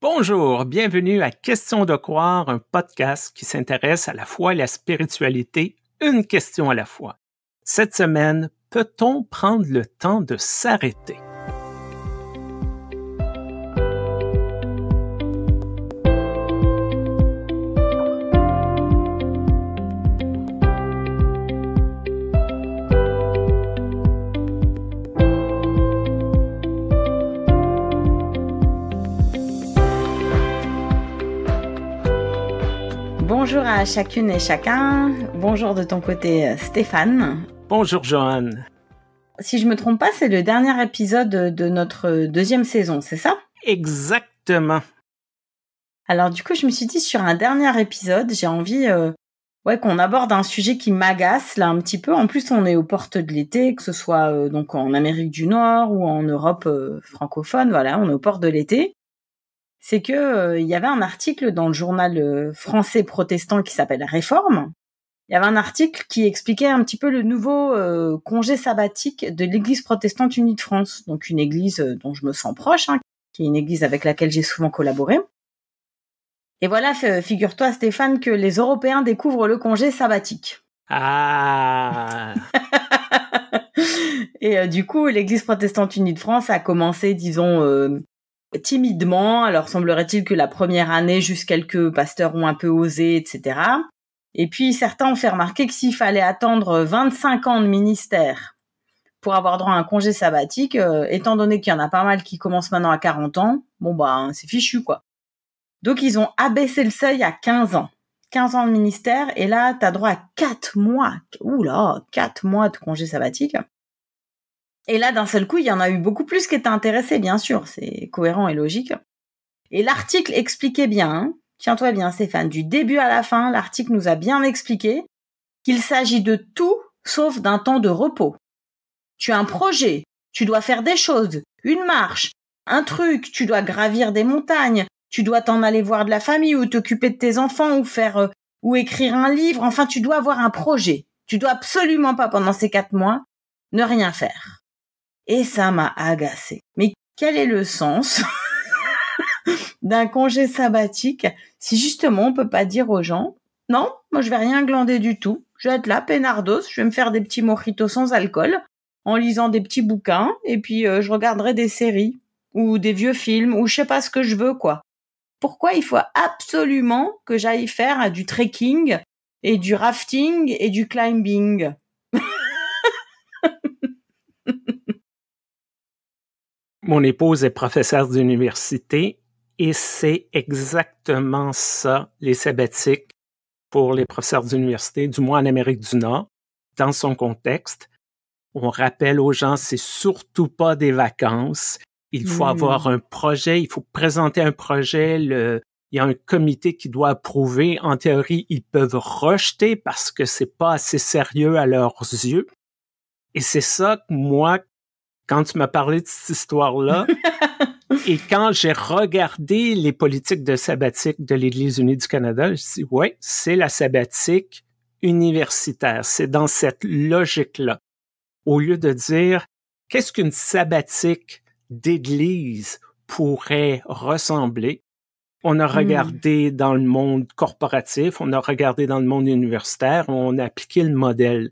Bonjour, bienvenue à Question de croire, un podcast qui s'intéresse à la foi et la spiritualité, une question à la fois. Cette semaine, peut-on prendre le temps de s'arrêter? Bonjour à chacune et chacun. Bonjour de ton côté, Stéphane. Bonjour, Joanne. Si je me trompe pas, c'est le dernier épisode de notre deuxième saison, c'est ça? Exactement. Alors du coup, je me suis dit, sur un dernier épisode, j'ai envie qu'on aborde un sujet qui m'agace là un petit peu. En plus, on est aux portes de l'été, que ce soit donc en Amérique du Nord ou en Europe francophone. Voilà, on est aux portes de l'été. C'est que il y avait un article dans le journal français protestant qui s'appelle Réforme. Il y avait un article qui expliquait un petit peu le nouveau congé sabbatique de l'Église protestante unie de France, donc une église dont je me sens proche, qui est une église avec laquelle j'ai souvent collaboré. Et voilà, figure-toi Stéphane que les Européens découvrent le congé sabbatique. Ah. Et du coup, l'Église protestante unie de France a commencé, disons, timidement. Alors semblerait-il que la première année, juste quelques pasteurs ont un peu osé, etc. Et puis certains ont fait remarquer que s'il fallait attendre 25 ans de ministère pour avoir droit à un congé sabbatique, étant donné qu'il y en a pas mal qui commencent maintenant à 40 ans, c'est fichu quoi. Donc ils ont abaissé le seuil à 15 ans. 15 ans de ministère, et là t'as droit à 4 mois. Oula, 4 mois de congé sabbatique. Et là, d'un seul coup, il y en a eu beaucoup plus qui étaient intéressés, bien sûr. C'est cohérent et logique. Et l'article expliquait bien, tiens-toi bien Stéphane, du début à la fin, l'article nous a bien expliqué qu'il s'agit de tout sauf d'un temps de repos. Tu as un projet, tu dois faire des choses, une marche, un truc, tu dois gravir des montagnes, tu dois t'en aller voir de la famille ou t'occuper de tes enfants ou écrire un livre. Enfin, tu dois avoir un projet. Tu dois absolument pas, pendant ces 4 mois, ne rien faire. Et ça m'a agacée. Mais quel est le sens d'un congé sabbatique si justement on peut pas dire aux gens « Non, moi je vais rien glander du tout. Je vais être là, peinardos, je vais me faire des petits mojitos sans alcool, en lisant des petits bouquins, et puis je regarderai des séries, ou des vieux films, ou je sais pas ce que je veux, quoi. » Pourquoi il faut absolument que j'aille faire du trekking, et du rafting, et du climbing? Mon épouse est professeure d'université et c'est exactement ça, les sabbatiques pour les professeurs d'université, du moins en Amérique du Nord. Dans son contexte, on rappelle aux gens, c'est surtout pas des vacances. Il faut avoir un projet, il faut présenter un projet. Il y a un comité qui doit approuver. En théorie, ils peuvent rejeter parce que c'est pas assez sérieux à leurs yeux. Et c'est ça que moi, quand tu m'as parlé de cette histoire-là, et quand j'ai regardé les politiques de sabbatique de l'Église unie du Canada, je me suis dit, ouais, c'est la sabbatique universitaire. C'est dans cette logique-là. Au lieu de dire, qu'est-ce qu'une sabbatique d'Église pourrait ressembler? On a regardé dans le monde corporatif, on a regardé dans le monde universitaire, on a appliqué le modèle.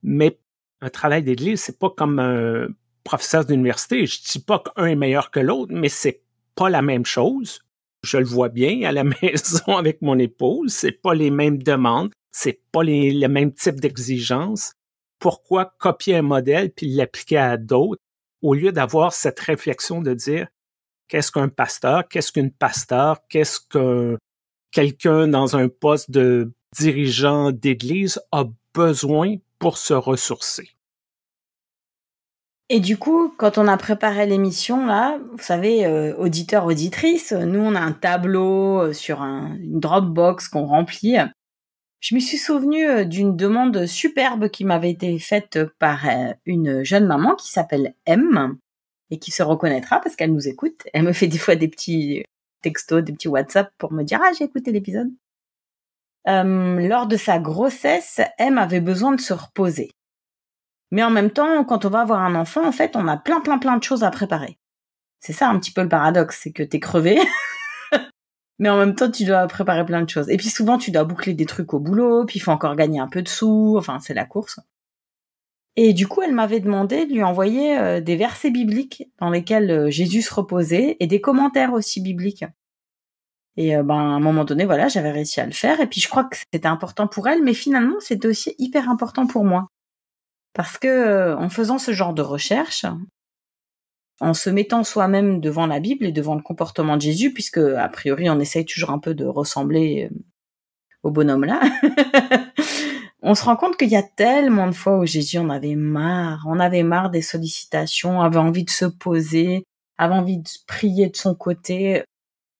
Mais un travail d'Église, c'est pas comme un professeur d'université. Je dis pas qu'un est meilleur que l'autre, mais c'est pas la même chose. Je le vois bien à la maison avec mon épouse. C'est pas les mêmes demandes. C'est pas le même type d'exigence. Pourquoi copier un modèle puis l'appliquer à d'autres au lieu d'avoir cette réflexion de dire qu'est-ce qu'un pasteur, qu'est-ce qu'une pasteur, qu'est-ce que quelqu'un dans un poste de dirigeant d'église a besoin pour se ressourcer. Et du coup, quand on a préparé l'émission, là, vous savez, auditeurs, auditrices, nous, on a un tableau sur une Dropbox qu'on remplit. Je me suis souvenue d'une demande superbe qui m'avait été faite par une jeune maman qui s'appelle M et qui se reconnaîtra parce qu'elle nous écoute. Elle me fait des fois des petits textos, des petits WhatsApp pour me dire « Ah, j'ai écouté l'épisode ». Lors de sa grossesse, M avait besoin de se reposer. Mais en même temps, quand on va avoir un enfant, en fait, on a plein de choses à préparer. C'est ça un petit peu le paradoxe, c'est que t'es crevé, Mais en même temps, tu dois préparer plein de choses. Et puis souvent, tu dois boucler des trucs au boulot, puis il faut encore gagner un peu de sous. Enfin, c'est la course. Et du coup, elle m'avait demandé de lui envoyer des versets bibliques dans lesquels Jésus se reposait et des commentaires aussi bibliques. Et à un moment donné, voilà, j'avais réussi à le faire. Et puis je crois que c'était important pour elle, mais finalement, c'était aussi hyper important pour moi. Parce que en faisant ce genre de recherche, en se mettant soi-même devant la Bible et devant le comportement de Jésus, puisque a priori on essaye toujours un peu de ressembler au bonhomme là, on se rend compte qu'il y a tellement de fois où Jésus en avait marre. On avait marre des sollicitations, avait envie de se poser, avait envie de prier de son côté,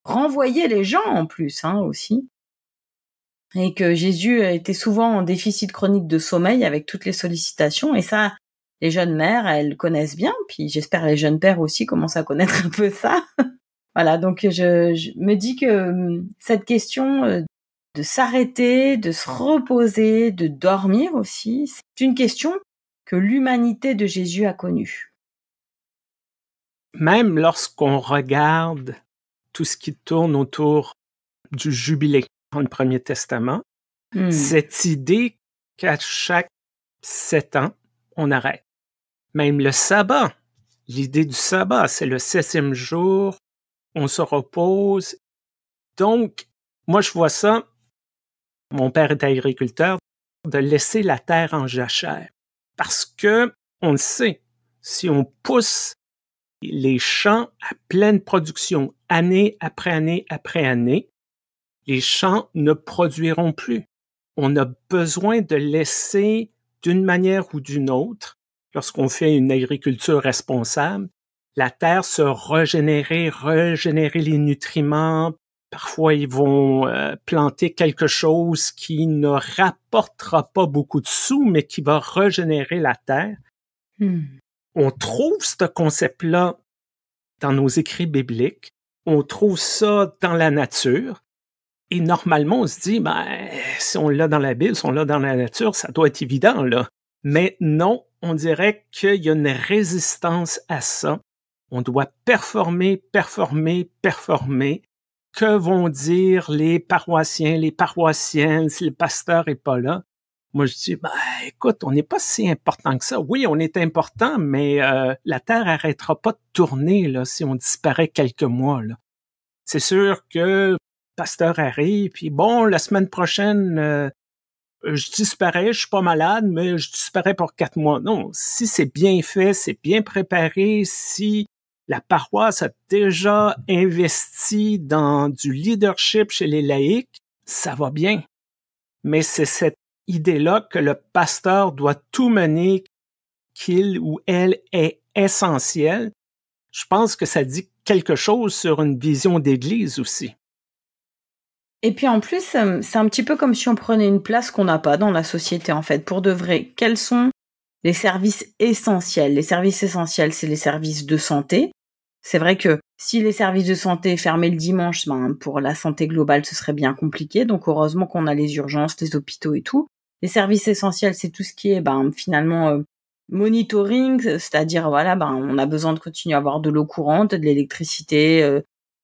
renvoyer les gens en plus aussi. Et que Jésus était souvent en déficit chronique de sommeil avec toutes les sollicitations. Et ça, les jeunes mères, elles connaissent bien. Puis j'espère les jeunes pères aussi commencent à connaître un peu ça. Voilà, donc je me dis que cette question de s'arrêter, de se reposer, de dormir aussi, c'est une question que l'humanité de Jésus a connue. Même lorsqu'on regarde tout ce qui tourne autour du jubilé dans le Premier Testament, cette idée qu'à chaque 7 ans, on arrête. Même le sabbat, l'idée du sabbat, c'est le 7e jour, on se repose. Donc, moi, je vois ça, mon père est agriculteur, de laisser la terre en jachère. Parce que, on le sait, si on pousse les champs à pleine production, année après année après année, les champs ne produiront plus. On a besoin de laisser, d'une manière ou d'une autre, lorsqu'on fait une agriculture responsable, la terre se régénérer les nutriments. Parfois, ils vont planter quelque chose qui ne rapportera pas beaucoup de sous, mais qui va régénérer la terre. On trouve ce concept-là dans nos écrits bibliques. On trouve ça dans la nature. Et normalement, on se dit, si on l'a dans la Bible, si on l'a dans la nature, ça doit être évident, là. Mais non, on dirait qu'il y a une résistance à ça. On doit performer. Que vont dire les paroissiens, les paroissiennes si le pasteur est pas là? Moi, je dis, écoute, on n'est pas si important que ça. Oui, on est important, mais la Terre arrêtera pas de tourner là si on disparaît quelques mois, là. C'est sûr que pasteur arrive, puis bon, la semaine prochaine, je disparais, je suis pas malade, mais je disparais pour 4 mois. Non, si c'est bien fait, c'est bien préparé, si la paroisse a déjà investi dans du leadership chez les laïcs, ça va bien. Mais c'est cette idée-là que le pasteur doit tout mener, qu'il ou elle est essentiel. Je pense que ça dit quelque chose sur une vision d'église aussi. Et puis en plus, c'est un petit peu comme si on prenait une place qu'on n'a pas dans la société en fait. Pour de vrai, quels sont les services essentiels? Les services essentiels, c'est les services de santé. C'est vrai que si les services de santé fermaient le dimanche, pour la santé globale, ce serait bien compliqué. Donc heureusement qu'on a les urgences, les hôpitaux et tout. Les services essentiels, c'est tout ce qui est finalement monitoring, c'est-à-dire on a besoin de continuer à avoir de l'eau courante, de l'électricité.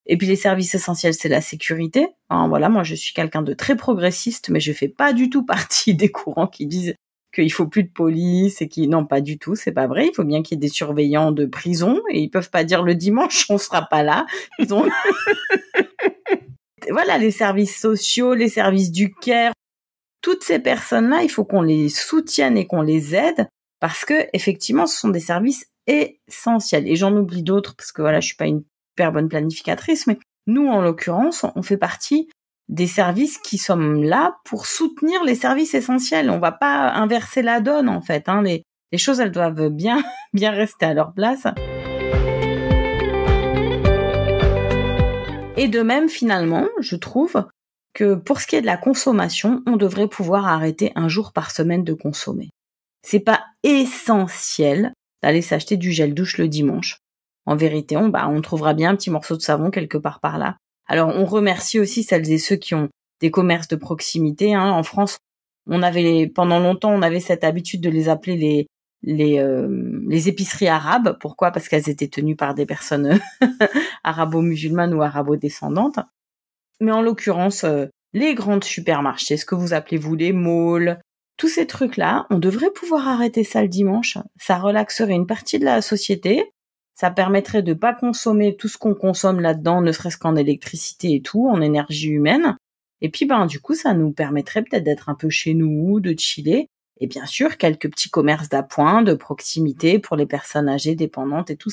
Et puis les services essentiels, c'est la sécurité. Moi je suis quelqu'un de très progressiste, mais je fais pas du tout partie des courants qui disent qu'il faut plus de police et non, pas du tout, c'est pas vrai. Il faut bien qu'il y ait des surveillants de prison et ils peuvent pas dire le dimanche on sera pas là. Ils ont voilà, les services sociaux, les services du care, toutes ces personnes-là, il faut qu'on les soutienne et qu'on les aide parce que effectivement, ce sont des services essentiels. Et j'en oublie d'autres parce que je suis pas une super bonne planificatrice, mais nous, en l'occurrence, on fait partie des services qui sommes là pour soutenir les services essentiels. On va pas inverser la donne, en fait. Les choses, elles doivent bien rester à leur place. Et de même, finalement, je trouve que pour ce qui est de la consommation, on devrait pouvoir arrêter un jour par semaine de consommer. C'est pas essentiel d'aller s'acheter du gel douche le dimanche. En vérité, on trouvera bien un petit morceau de savon quelque part par là. Alors, on remercie aussi celles et ceux qui ont des commerces de proximité. En France, pendant longtemps, on avait cette habitude de les appeler les épiceries arabes. Pourquoi? Parce qu'elles étaient tenues par des personnes arabo-musulmanes ou arabo-descendantes. Mais en l'occurrence, les grands supermarchés, ce que vous appelez vous les malls, tous ces trucs-là, on devrait pouvoir arrêter ça le dimanche. Ça relaxerait une partie de la société. Ça permettrait de pas consommer tout ce qu'on consomme là-dedans, ne serait-ce qu'en électricité et tout, en énergie humaine. Et puis, du coup, ça nous permettrait peut-être d'être un peu chez nous, de chiller. Et bien sûr, quelques petits commerces d'appoint, de proximité pour les personnes âgées, dépendantes et tout.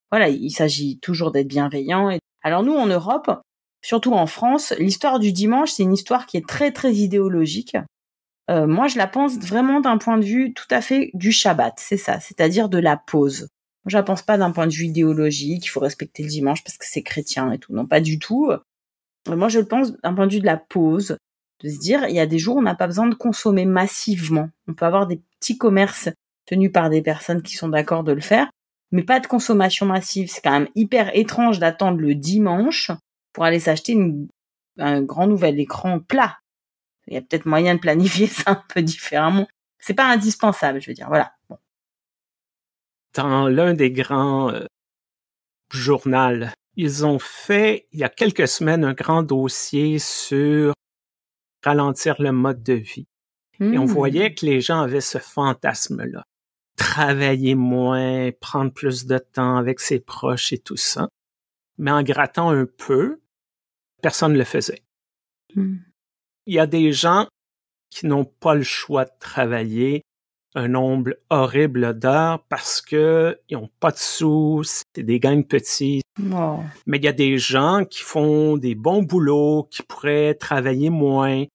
Voilà, il s'agit toujours d'être bienveillant. Alors nous, en Europe, surtout en France, l'histoire du dimanche, c'est une histoire qui est très, très idéologique. Moi, je la pense vraiment d'un point de vue tout à fait du Shabbat, c'est ça, c'est-à-dire de la pause. Je la pense pas d'un point de vue idéologique, il faut respecter le dimanche parce que c'est chrétien et tout. Non, pas du tout. Moi, je le pense d'un point de vue de la pause, de se dire, il y a des jours où on n'a pas besoin de consommer massivement. On peut avoir des petits commerces tenus par des personnes qui sont d'accord de le faire, mais pas de consommation massive. C'est quand même hyper étrange d'attendre le dimanche pour aller s'acheter un grand nouvel écran plat. Il y a peut-être moyen de planifier ça un peu différemment. C'est pas indispensable, je veux dire. Voilà. Bon. Dans l'un des grands journaux, ils ont fait, il y a quelques semaines, un grand dossier sur ralentir le mode de vie. Et on voyait que les gens avaient ce fantasme-là. Travailler moins, prendre plus de temps avec ses proches et tout ça. Mais en grattant un peu, personne ne le faisait. Il y a des gens qui n'ont pas le choix de travailler un nombre horrible d'heures parce que ils ont pas de sous, c'est des gangs petits. Oh. Mais il y a des gens qui font des bons boulots, qui pourraient travailler moins.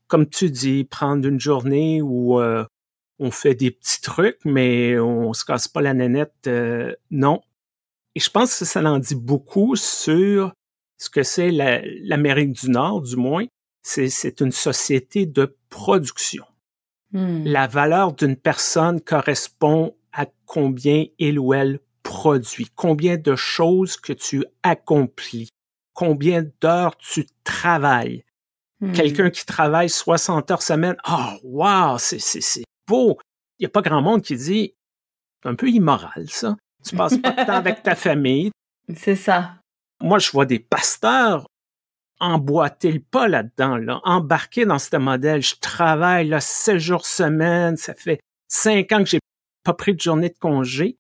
Comme tu dis, prendre une journée où on fait des petits trucs, mais on se casse pas la nénette, non. Et je pense que ça en dit beaucoup sur ce que c'est l'Amérique du Nord, du moins. C'est une société de production. La valeur d'une personne correspond à combien il ou elle produit, combien de choses que tu accomplis, combien d'heures tu travailles. Quelqu'un qui travaille 60 heures semaine, oh wow, c'est beau. Il n'y a pas grand monde qui dit, c'est un peu immoral ça. Tu passes pas de temps avec ta famille. C'est ça. Moi, je vois des pasteurs emboîter le pas là-dedans, là, embarquer dans ce modèle. Je travaille là 7 jours semaine, ça fait 5 ans que j'ai pas pris de journée de congé.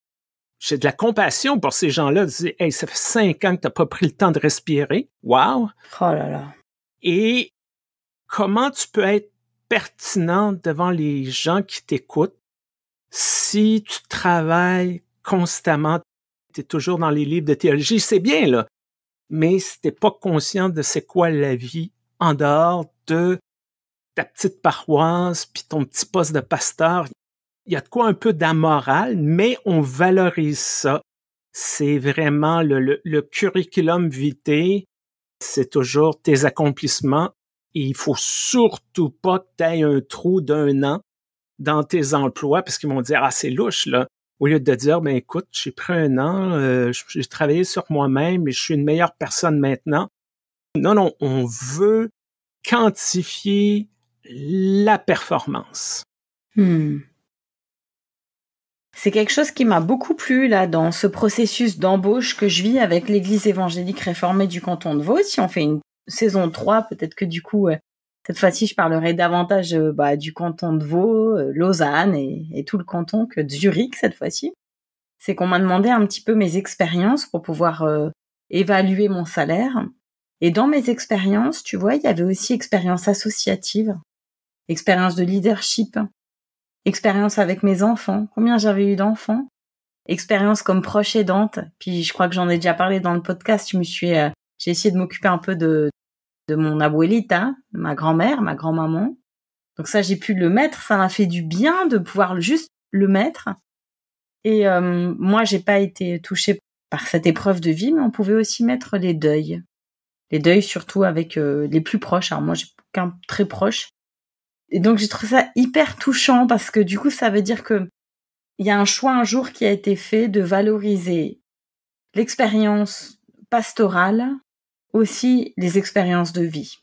J'ai de la compassion pour ces gens-là, de dire, hey, ça fait 5 ans que t'as pas pris le temps de respirer. Wow! Oh là là. Et comment tu peux être pertinent devant les gens qui t'écoutent si tu travailles constamment, tu es toujours dans les livres de théologie, c'est bien, là. Mais si t'es pas conscient de c'est quoi la vie en dehors de ta petite paroisse puis ton petit poste de pasteur, il y a de quoi un peu d'amoral, mais on valorise ça. C'est vraiment le curriculum vitae, c'est toujours tes accomplissements et il faut surtout pas que tu aies un trou d'1 an dans tes emplois parce qu'ils vont dire « Ah, c'est louche, là ». Au lieu de dire, ben écoute, j'ai pris 1 an, j'ai travaillé sur moi-même et je suis une meilleure personne maintenant. Non, on veut quantifier la performance. C'est quelque chose qui m'a beaucoup plu là dans ce processus d'embauche que je vis avec l'Église évangélique réformée du canton de Vaud. Si on fait une saison 3, peut-être que du coup, cette fois-ci, je parlerai davantage du canton de Vaud, Lausanne et tout le canton que de Zurich cette fois-ci. C'est qu'on m'a demandé un petit peu mes expériences pour pouvoir évaluer mon salaire. Et dans mes expériences, tu vois, il y avait aussi expérience associative, expérience de leadership, expérience avec mes enfants. Combien j'avais eu d'enfants? Expérience comme proche aidante. Puis je crois que j'en ai déjà parlé dans le podcast. J'ai essayé de m'occuper un peu de mon abuelita, ma grand-mère, ma grand-maman. Donc ça, j'ai pu le mettre. Ça m'a fait du bien de pouvoir juste le mettre. Et moi, j'ai pas été touchée par cette épreuve de vie, mais on pouvait aussi mettre les deuils. Les deuils surtout avec les plus proches. Alors moi, j'ai qu'un très proche. Et donc, j'ai trouvé ça hyper touchant parce que du coup, ça veut dire que il y a un choix un jour qui a été fait de valoriser l'expérience pastorale, aussi les expériences de vie.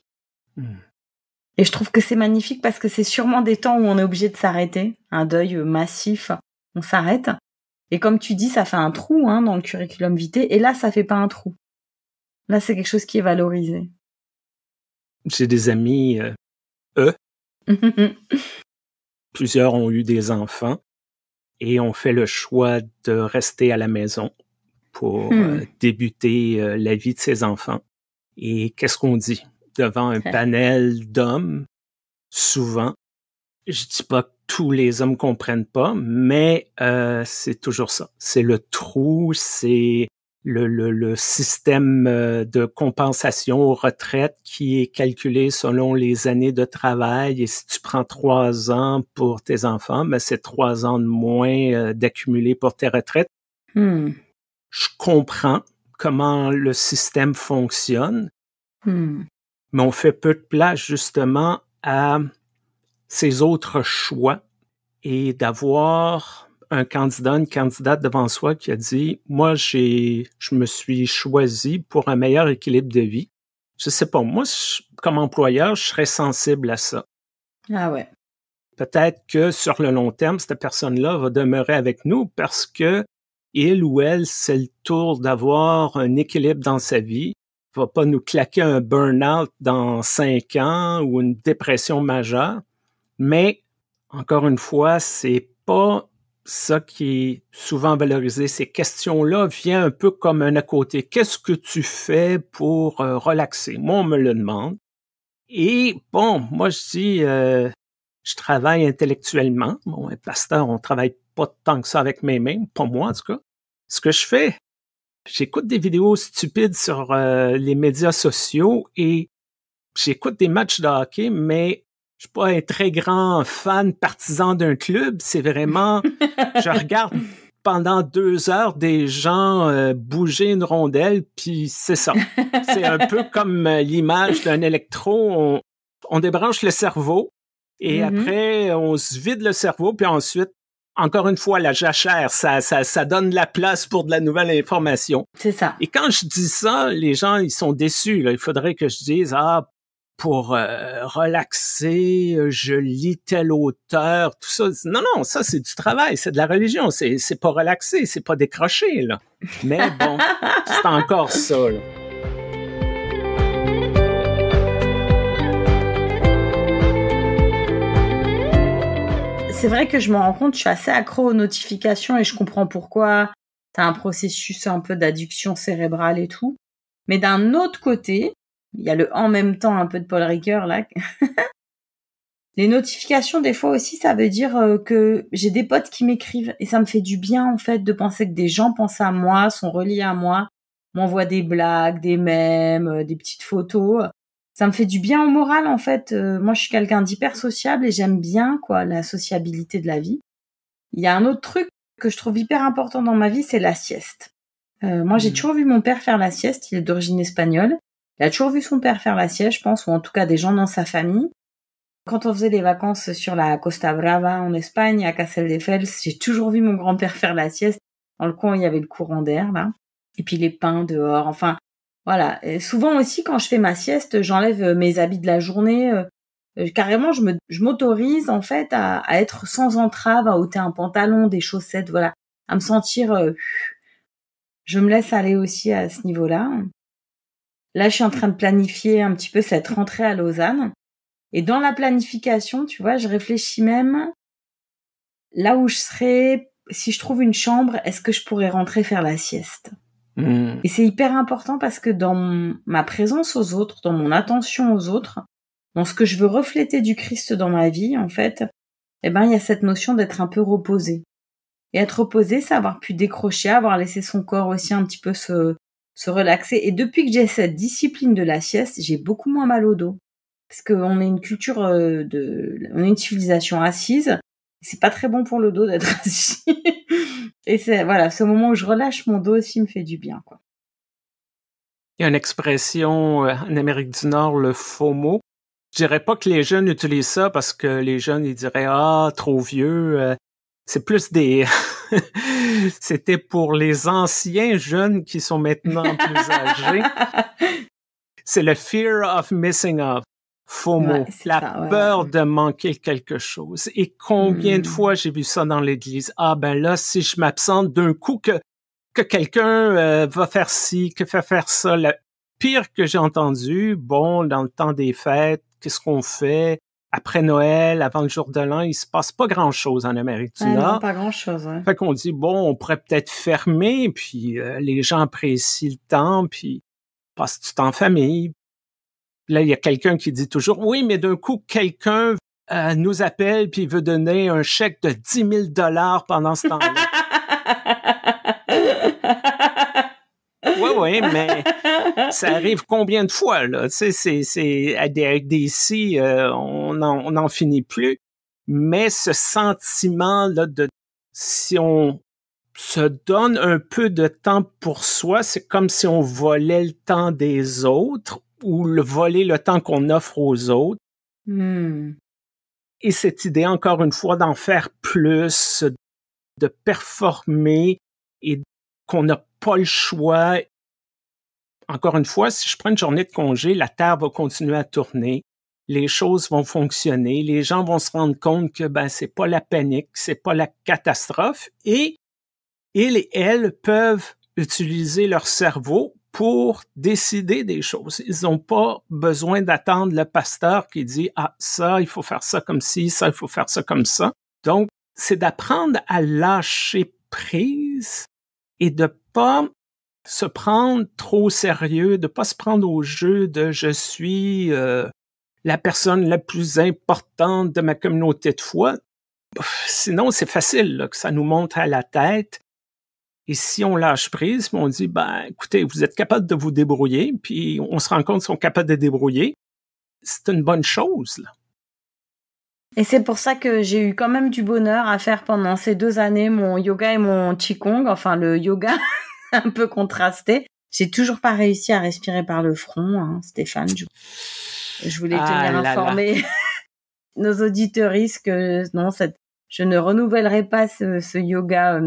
Et je trouve que c'est magnifique parce que c'est sûrement des temps où on est obligé de s'arrêter. Un deuil massif, on s'arrête. Et comme tu dis, ça fait un trou dans le curriculum vitae. Et là, ça fait pas un trou. Là, c'est quelque chose qui est valorisé. J'ai des amis, plusieurs ont eu des enfants et ont fait le choix de rester à la maison pour débuter la vie de ses enfants. Et qu'est-ce qu'on dit? Devant un panel d'hommes, souvent, je dis pas que tous les hommes comprennent pas, mais c'est toujours ça. C'est le trou, c'est le système de compensation aux retraites qui est calculé selon les années de travail. Et si tu prends 3 ans pour tes enfants, ben c'est 3 ans de moins d'accumuler pour tes retraites. Je comprends comment le système fonctionne, mais on fait peu de place justement à ces autres choix et d'avoir un candidat, une candidate devant soi qui a dit « Moi, je me suis choisi pour un meilleur équilibre de vie. » Je sais pas, moi, comme employeur, je serais sensible à ça. Ah ouais. Peut-être que sur le long terme, cette personne-là va demeurer avec nous parce que il ou elle, c'est le tour d'avoir un équilibre dans sa vie. Va pas nous claquer un burn-out dans 5 ans ou une dépression majeure. Mais, encore une fois, c'est pas ça qui est souvent valorisé. Ces questions-là viennent un peu comme un à côté. Qu'est-ce que tu fais pour relaxer? Moi, on me le demande. Et bon, moi, je dis, je travaille intellectuellement. Bon, un pasteur, on travaille pas tant que ça avec mes mains, pas moi en tout cas. Ce que je fais, j'écoute des vidéos stupides sur les médias sociaux et j'écoute des matchs de hockey, mais je suis pas un très grand fan partisan d'un club. C'est vraiment, je regarde pendant 2 heures des gens bouger une rondelle, puis c'est ça. C'est un peu comme l'image d'un électro. On débranche le cerveau et après, on se vide le cerveau, puis ensuite, encore une fois, la jachère, ça donne la place pour de la nouvelle information. C'est ça. Et quand je dis ça, les gens, ils sont déçus. Là. Il faudrait que je dise, pour relaxer, je lis tel auteur, tout ça. Non, ça, c'est du travail, c'est de la religion. C'est pas relaxer, c'est pas décrocher, là. Mais bon, c'est encore ça, là. C'est vrai que je me rends compte, je suis assez accro aux notifications et je comprends pourquoi. T'as un processus un peu d'adduction cérébrale et tout. Mais d'un autre côté, il y a le en même temps un peu de Paul Ricoeur là. Les notifications, des fois aussi, ça veut dire que j'ai des potes qui m'écrivent et ça me fait du bien en fait de penser que des gens pensent à moi, sont reliés à moi, m'envoient des blagues, des mèmes, des petites photos. Ça me fait du bien au moral en fait. Moi, je suis quelqu'un d'hyper sociable et j'aime bien quoi la sociabilité de la vie. Il y a un autre truc que je trouve hyper important dans ma vie, c'est la sieste. Moi, j'ai toujours vu mon père faire la sieste. Il est d'origine espagnole. Il a toujours vu son père faire la sieste, je pense, ou en tout cas des gens dans sa famille. Quand on faisait des vacances sur la Costa Brava en Espagne, à Castelldefels, j'ai toujours vu mon grand-père faire la sieste. Dans le coin, il y avait le courant d'air, là. Et puis les pins dehors. Enfin, voilà. Et souvent aussi, quand je fais ma sieste, j'enlève mes habits de la journée. Carrément, je m'autorise, en fait, à être sans entrave, à ôter un pantalon, des chaussettes, voilà. À me sentir... je me laisse aller aussi à ce niveau-là. Là, je suis en train de planifier un petit peu cette rentrée à Lausanne. Et dans la planification, tu vois, je réfléchis même là où je serais, si je trouve une chambre, est-ce que je pourrais rentrer faire la sieste? Et c'est hyper important parce que dans ma présence aux autres, dans mon attention aux autres, dans ce que je veux refléter du Christ dans ma vie, en fait, il y a cette notion d'être un peu reposé. Et être reposé, c'est avoir pu décrocher, avoir laissé son corps aussi un petit peu se relaxer. Et depuis que j'ai cette discipline de la sieste, j'ai beaucoup moins mal au dos. Parce qu'on est une culture on est une civilisation assise. C'est pas très bon pour le dos d'être assis. Et c'est, voilà, ce moment où je relâche mon dos aussi me fait du bien, quoi. Il y a une expression en Amérique du Nord, le FOMO. Je dirais pas que les jeunes utilisent ça parce que les jeunes, ils diraient, trop vieux. C'est plus des... C'était pour les anciens jeunes qui sont maintenant plus âgés. C'est le fear of missing out. FOMO, la peur de manquer quelque chose. Et combien de fois j'ai vu ça dans l'église? Là, si je m'absente d'un coup que quelqu'un va faire ci, que fait faire ça, pire que j'ai entendu, bon, dans le temps des fêtes, qu'est-ce qu'on fait? Après Noël, avant le jour de l'an, il se passe pas grand-chose en Amérique du Nord. Non, pas grand-chose, ouais. Fait qu'on dit, bon, on pourrait peut-être fermer, puis les gens apprécient le temps, puis passent du temps en famille. Là, il y a quelqu'un qui dit toujours, oui, mais d'un coup, quelqu'un nous appelle puis il veut donner un chèque de 10 000 $ pendant ce temps-là. Oui, mais ça arrive combien de fois, là? Tu sais, c'est avec des si, on n'en finit plus. Mais ce sentiment-là si on se donne un peu de temps pour soi, c'est comme si on volait le temps des autres ou voler le temps qu'on offre aux autres. Et cette idée, encore une fois, d'en faire plus, de performer et qu'on n'a pas le choix. Encore une fois, si je prends une journée de congé, la Terre va continuer à tourner, les choses vont fonctionner, les gens vont se rendre compte que c'est pas la panique, c'est pas la catastrophe et ils et elles peuvent utiliser leur cerveau pour décider des choses. Ils n'ont pas besoin d'attendre le pasteur qui dit « Ah, ça, il faut faire ça comme ci, ça, il faut faire ça comme ça. » Donc, c'est d'apprendre à lâcher prise et de pas se prendre trop au sérieux, de pas se prendre au jeu de « je suis la personne la plus importante de ma communauté de foi ». Sinon, c'est facile là, que ça nous monte à la tête. Et si on lâche prise, on dit, écoutez, vous êtes capable de vous débrouiller, puis on se rend compte qu'ils sont capables de débrouiller, c'est une bonne chose, là. Et c'est pour ça que j'ai eu quand même du bonheur à faire pendant ces 2 années mon yoga et mon qigong, enfin le yoga un peu contrasté. J'ai toujours pas réussi à respirer par le front, hein, Stéphane. Je voulais tenir informé nos auditeuristes que non, je ne renouvellerai pas ce yoga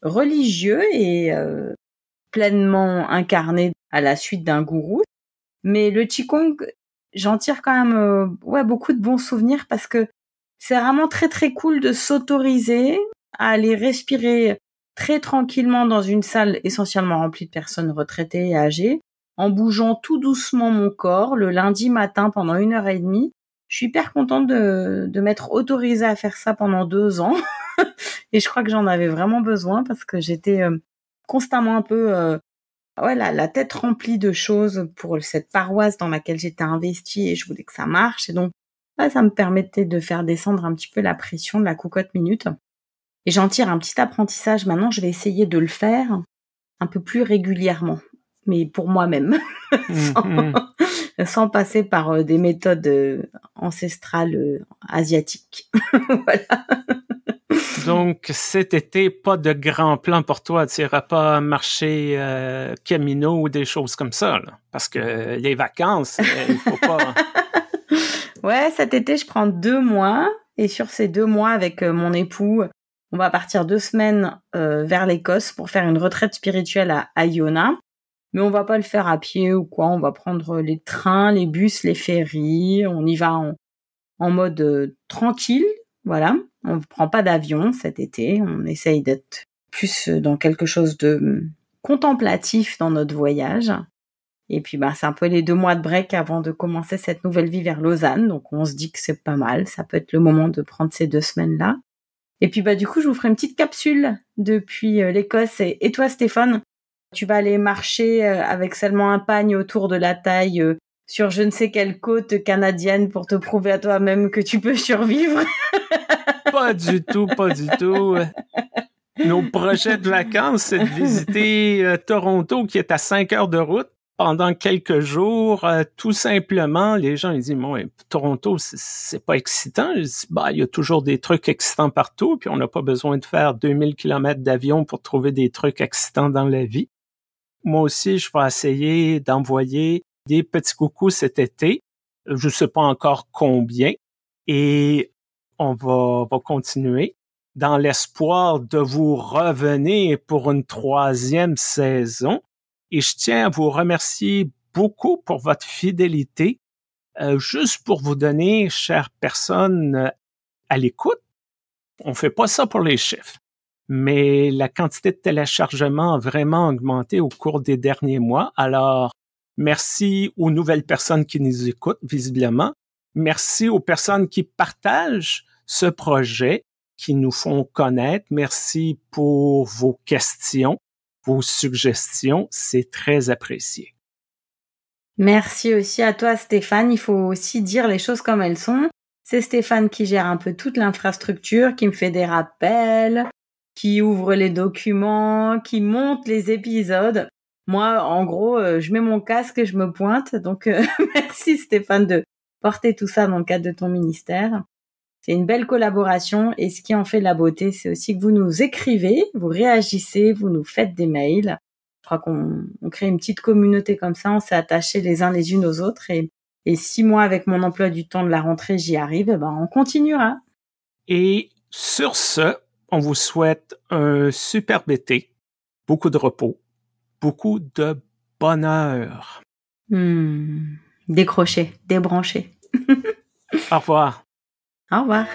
religieux et pleinement incarné à la suite d'un gourou. Mais le qigong, j'en tire quand même beaucoup de bons souvenirs parce que c'est vraiment très très cool de s'autoriser à aller respirer très tranquillement dans une salle essentiellement remplie de personnes retraitées et âgées, en bougeant tout doucement mon corps le lundi matin pendant 1h30. Je suis hyper contente de m'être autorisée à faire ça pendant 2 ans. Et je crois que j'en avais vraiment besoin parce que j'étais constamment un peu la tête remplie de choses pour cette paroisse dans laquelle j'étais investie et je voulais que ça marche. Et donc, ça me permettait de faire descendre un petit peu la pression de la cocotte minute. Et j'en tire un petit apprentissage. Maintenant, je vais essayer de le faire un peu plus régulièrement, mais pour moi-même, sans passer par des méthodes ancestrales asiatiques. Voilà. Donc, cet été, pas de grand plan pour toi. Tu n'iras pas marcher Camino ou des choses comme ça, là. Parce que les vacances, il faut pas... Ouais, cet été, je prends 2 mois. Et sur ces 2 mois, avec mon époux, on va partir 2 semaines vers l'Écosse pour faire une retraite spirituelle à Iona. Mais on va pas le faire à pied ou quoi. On va prendre les trains, les bus, les ferries. On y va en mode tranquille. Voilà. On ne prend pas d'avion cet été. On essaye d'être plus dans quelque chose de contemplatif dans notre voyage. Et puis, c'est un peu les 2 mois de break avant de commencer cette nouvelle vie vers Lausanne. Donc, on se dit que c'est pas mal. Ça peut être le moment de prendre ces 2 semaines-là. Et puis, du coup, je vous ferai une petite capsule depuis l'Écosse. Et toi, Stéphane, tu vas aller marcher avec seulement un pagne autour de la taille sur je ne sais quelle côte canadienne pour te prouver à toi-même que tu peux survivre. Pas du tout. Nos projets de vacances, c'est de visiter Toronto, qui est à 5 heures de route. Pendant quelques jours, tout simplement, les gens ils disent Toronto, c'est pas excitant. Je dis, il y a toujours des trucs excitants partout, puis on n'a pas besoin de faire 2000 km d'avion pour trouver des trucs excitants dans la vie. Moi aussi, je vais essayer d'envoyer des petits coucous cet été. Je sais pas encore combien. Et on va continuer dans l'espoir de vous revenir pour une 3e saison. Et je tiens à vous remercier beaucoup pour votre fidélité. Juste pour vous donner, chères personnes à l'écoute, on fait pas ça pour les chiffres, mais la quantité de téléchargements a vraiment augmenté au cours des derniers mois. Alors, Merci aux nouvelles personnes qui nous écoutent, visiblement. Merci aux personnes qui partagent ce projet, qui nous font connaître. Merci pour vos questions, vos suggestions. C'est très apprécié. Merci aussi à toi, Stéphane. Il faut aussi dire les choses comme elles sont. C'est Stéphane qui gère un peu toute l'infrastructure, qui me fait des rappels, qui ouvre les documents, qui monte les épisodes. Moi, en gros, je mets mon casque et je me pointe. Donc, merci Stéphane de porter tout ça dans le cadre de ton ministère. C'est une belle collaboration et ce qui en fait la beauté, c'est aussi que vous nous écrivez, vous réagissez, vous nous faites des mails. Je crois qu'on crée une petite communauté comme ça, on s'est attachés les uns les unes aux autres et si moi, avec mon emploi du temps de la rentrée, j'y arrive, ben on continuera. Et sur ce, on vous souhaite un superbe été, beaucoup de repos, beaucoup de bonheur. Décrocher, débrancher. Au revoir. Au revoir.